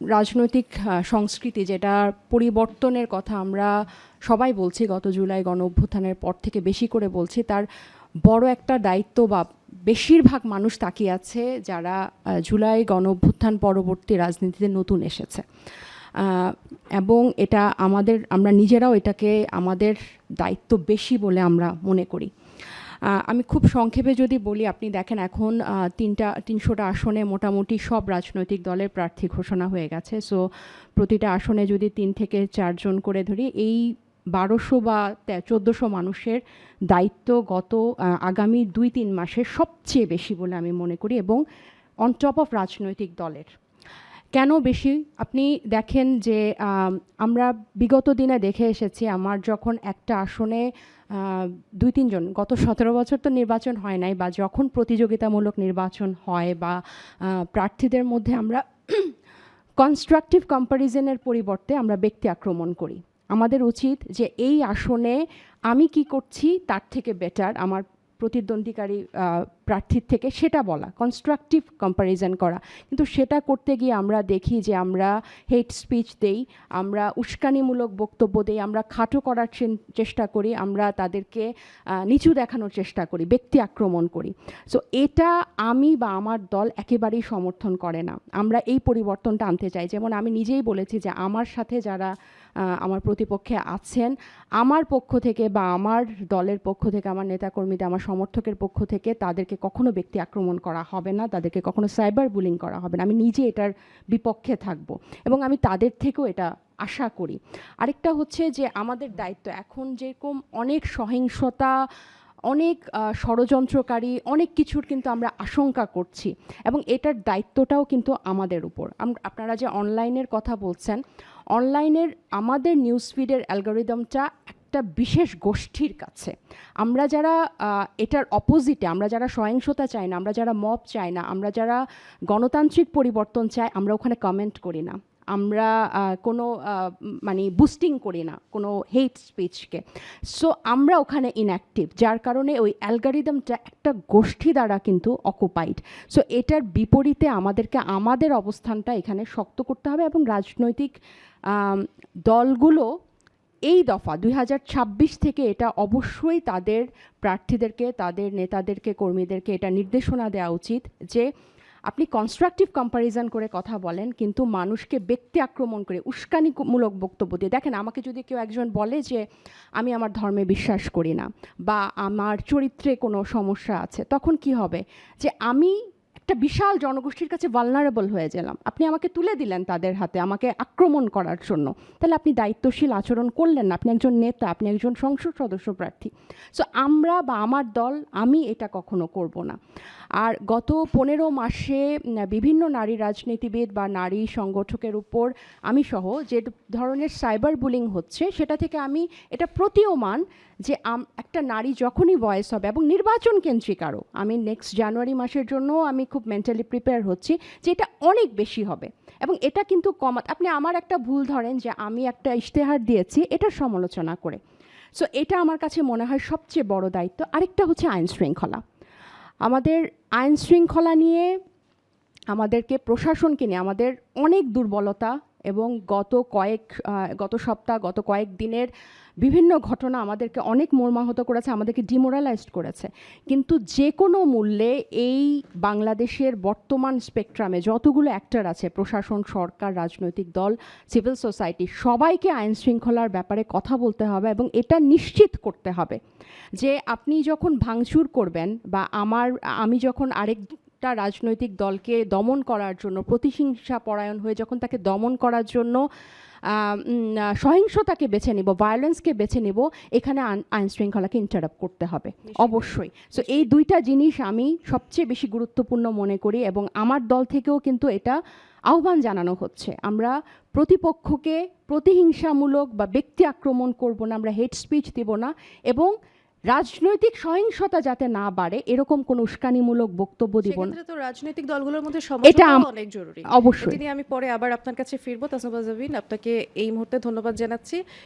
রাজনৈতিক সংস্কৃতি যেটা পরিবর্তনের কথা আমরা সবাই বলছি, গত জুলাই গণ অভ্যুত্থানের পর থেকে বেশি করে বলছি, তার বড় একটা দায়িত্ব বা বেশিরভাগ মানুষ তাকিয়ে আছে যারা জুলাই গণ অভ্যুত্থান পরবর্তী রাজনীতিতে নতুন এসেছে। এবং এটা আমরা নিজেরাও এটাকে আমাদের দায়িত্ব বেশি বলে আমরা মনে করি। আমি খুব সংক্ষেপে যদি বলি, আপনি দেখেন এখন 300টা আসনে মোটামুটি সব রাজনৈতিক দলের প্রার্থী ঘোষণা হয়ে গেছে। সো প্রতিটা আসনে যদি 3 থেকে 4 জন করে ধরি, এই 1200 বা 1400 মানুষের দায়িত্ব আগামী 2-3 মাসের সবচেয়ে বেশি বলে আমি মনে করি, এবং অন টপ অফ রাজনৈতিক দলের। কেন বেশি? আপনি দেখেন যে আমরা বিগত দিনে দেখে এসেছি, আমার যখন একটা আসনে 2-3 জন, গত 17 বছর তো নির্বাচন হয় নাই, বা যখন প্রতিযোগিতামূলক নির্বাচন হয় বা প্রার্থীদের মধ্যে আমরা কনস্ট্রাকটিভ কম্প্যারিজনের পরিবর্তে আমরা ব্যক্তি আক্রমণ করি। আমাদের উচিত যে এই আসনে আমি কি করছি তার থেকে বেটার আমার প্রতিদ্বন্দ্বীকারী প্রার্থীর থেকে সেটা বলা, কনস্ট্রাকটিভ কম্প্যারিজন করা। কিন্তু সেটা করতে গিয়ে আমরা দেখি যে আমরা হেট স্পিচ দেই, আমরা উস্কানিমূলক বক্তব্য দেই, আমরা খাটো করার চেষ্টা করি, আমরা তাদেরকে নিচু দেখানোর চেষ্টা করি, ব্যক্তি আক্রমণ করি। সো এটা আমি বা আমার দল একেবারেই সমর্থন করে না। আমরা এই পরিবর্তনটা আনতে চাই। যেমন আমি নিজেই বলেছি যে আমার সাথে যারা আমার প্রতিপক্ষে আছেন, আমার পক্ষ থেকে বা আমার দলের পক্ষ থেকে, আমার নেতাকর্মীদের, আমার সমর্থকের পক্ষ থেকে তাদেরকে কখনো ব্যক্তি আক্রমণ করা হবে না, তাদেরকে কখনো সাইবার বুলিং করা হবে না। আমি নিজে এটার বিপক্ষে থাকব এবং আমি তাদের থেকেও এটা আশা করি। আরেকটা হচ্ছে যে আমাদের দায়িত্ব এখন যেরকম অনেক সহিংসতা, অনেক ষড়যন্ত্রকারী, অনেক কিছুর কিন্তু আমরা আশঙ্কা করছি, এবং এটার দায়িত্বটাও কিন্তু আমাদের উপর। আপনারা যে অনলাইনের কথা বলছেন, অনলাইনের আমাদের নিউজ ফিডের অ্যালগোরিদমটা একটা বিশেষ গোষ্ঠীর কাছে। আমরা যারা এটার অপোজিটে, আমরা যারা সহিংসতা চাই না, আমরা যারা মব চাই না, আমরা যারা গণতান্ত্রিক পরিবর্তন চাই, আমরা ওখানে কমেন্ট করি না, আমরা কোনো মানে বুস্টিং করি না কোনো হেট স্পিচকে। সো আমরা ওখানে ইনঅ্যাক্টিভ, যার কারণে ওই অ্যালগোরিদমটা একটা গোষ্ঠী দ্বারা কিন্তু অকুপাইড। সো এটার বিপরীতে আমাদেরকে আমাদের অবস্থানটা এখানে শক্ত করতে হবে, এবং রাজনৈতিক দলগুলো এই দফা 2026 থেকে এটা অবশ্যই তাদের প্রার্থীদেরকে, তাদের নেতাদেরকে, কর্মীদেরকে এটা নির্দেশনা দেওয়া উচিত যে আপনি কনস্ট্রাকটিভ কম্প্যারিজন করে কথা বলেন, কিন্তু মানুষকে ব্যক্তি আক্রমণ করে উস্কানিমূলক বক্তব্য দিয়ে। দেখেন, আমাকে যদি কেউ একজন বলে যে আমি আমার ধর্মে বিশ্বাস করি না বা আমার চরিত্রে কোনো সমস্যা আছে, তখন কি হবে? যে আমি একটা বিশাল জনগোষ্ঠীর কাছে ভালনারেবল হয়ে গেলাম, আপনি আমাকে তুলে দিলেন তাদের হাতে আমাকে আক্রমণ করার জন্য। তাহলে আপনি দায়িত্বশীল আচরণ করলেন না, আপনি একজন নেতা, আপনি একজন সংসদ সদস্য প্রার্থী। সো আমরা বা আমার দল, আমি এটা কখনো করব না। আর গত 15 মাসে বিভিন্ন নারী রাজনীতিবিদ বা নারী সংগঠকের উপর আমি সহ যে ধরনের সাইবার বুলিং হচ্ছে, সেটা থেকে আমি এটা প্রতীয়মান যে একটা নারী যখনই ভয়েস হবে, এবং নির্বাচন কেন্দ্রিক আরও, আমি নেক্সট জানুয়ারি মাসের জন্য আমি খুব মেন্টালি প্রিপেয়ার হচ্ছি যে এটা অনেক বেশি হবে, এবং এটা কিন্তু আপনি আমার একটা ভুল ধরেন যে আমি একটা ইশতেহার দিয়েছি এটার সমালোচনা করে। সো এটা আমার কাছে মনে হয় সবচেয়ে বড় দায়িত্ব। আরেকটা হচ্ছে আইন শৃঙ্খলা। আমাদের আইন শৃঙ্খলা নিয়ে, আমাদেরকে প্রশাসনকে নিয়ে আমাদের অনেক দুর্বলতা, এবং গত সপ্তাহ, গত কয়েক দিনের বিভিন্ন ঘটনা আমাদেরকে অনেক মর্মাহত করেছে, আমাদেরকে ডিমোরালাইজড করেছে। কিন্তু যে কোনো মূল্যে এই বাংলাদেশের বর্তমান স্পেকট্রামে যতগুলো অ্যাক্টর আছে, প্রশাসন, সরকার, রাজনৈতিক দল, সিভিল সোসাইটি, সবাইকে আইন শৃঙ্খলার ব্যাপারে কথা বলতে হবে, এবং এটা নিশ্চিত করতে হবে যে আপনি যখন ভাঙচুর করবেন বা আমি যখন আরেকটা রাজনৈতিক দলকে দমন করার জন্য, প্রতিহিংসা পরায়ণ হয়ে যখন তাকে দমন করার জন্য সহিংসতাকে বেছে নিব, ভায়োলেন্সকে বেছে নিব, এখানে আইন শৃঙ্খলাকে ইন্টারাপ্ট করতে হবে অবশ্যই। সো এই দুইটা জিনিস আমি সবচেয়ে বেশি গুরুত্বপূর্ণ মনে করি, এবং আমার দল থেকেও কিন্তু এটা আহ্বান জানানো হচ্ছে। আমরা প্রতিপক্ষকে প্রতিহিংসামূলক বা ব্যক্তি আক্রমণ করব না, আমরা হেট স্পিচ দিব না, এবং রাজনৈতিক সহিংসতা যাতে না বাড়ে এরকম কোনো উস্কানিমূলক বক্তব্য দিব না। সেক্ষেত্রে তো রাজনৈতিক দলগুলোর মধ্যে সমঝোতা অনেক জরুরি। অবশ্যই। আমি পরে আবার আপনার কাছে ফিরবো। তাসনুভা জাবিন, আপনাকে এই মুহূর্তে ধন্যবাদ জানাচ্ছি।